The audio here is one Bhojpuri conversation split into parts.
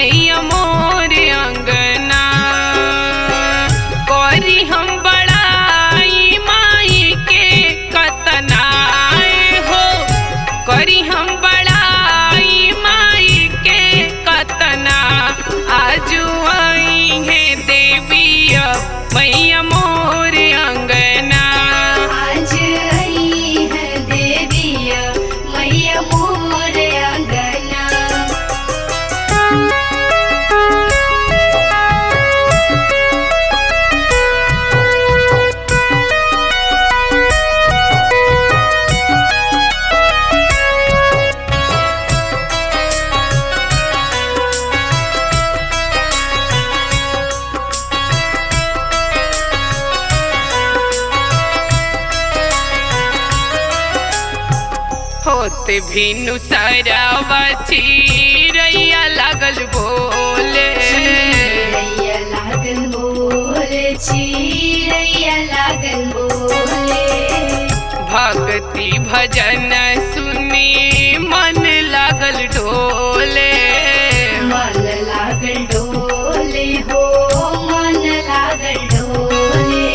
मैया मोर अंगना। करी हम बड़ाई माई के कतना हो, करी हम बड़ाई माई के कतना। आजू आई है देवी मैया मोर अंगना। आज आई है देवी मैया मोर अंगना। होते भिनु सारावा चिरैया लागल बोले। चिरैया लागल बोले, चिरैया लागल बोले। भक्ति भजन सुनी मन लागल डोले। मन लागल डोले हो, मन लागल डोले।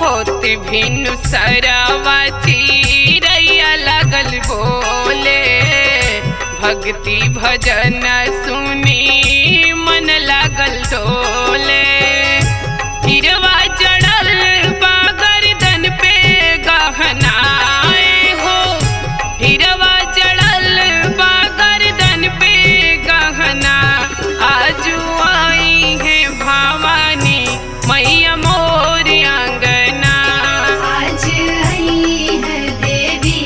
होते भिनु सारावा चिरैया लागल बोले। भक्ति भजन सुनी मन लागल डोले। हिरवा जड़ल बा गर्दन पे गहना हो, हिरवा जड़ल बा गर्दन पे गहना। आजू आई है भवानी मैया मोर अंगना। आज आई है देवी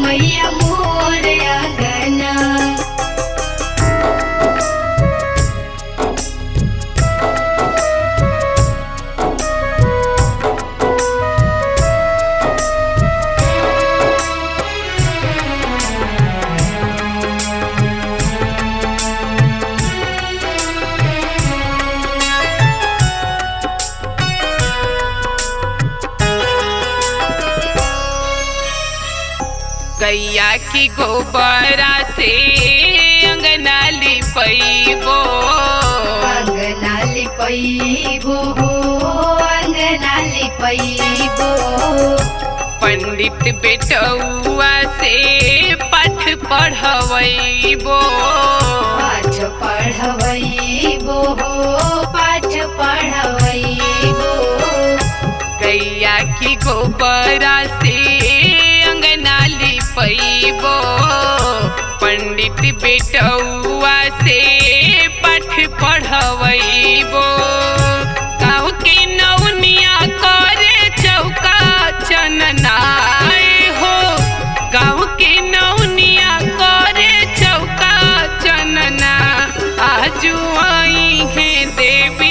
मैया मोर अंगना। गैया की गोबरा से अंगना लिपैबो। अंगना लिपैबो हो, अंगना लिपैबो। पंडित बेटौआ से पाठ पढ़वैबो। पाठ पढ़वैबो हो, पाठ पढ़वैबो। गैया की गोबरा से अंगना लिपैबो। पंडित बेटौआ से पाठ पढ़वैबो। गाँव के नौनिया करे चौका चनना हो, गाँव के नौनिया करे चौका चनना। आजू आई है देवी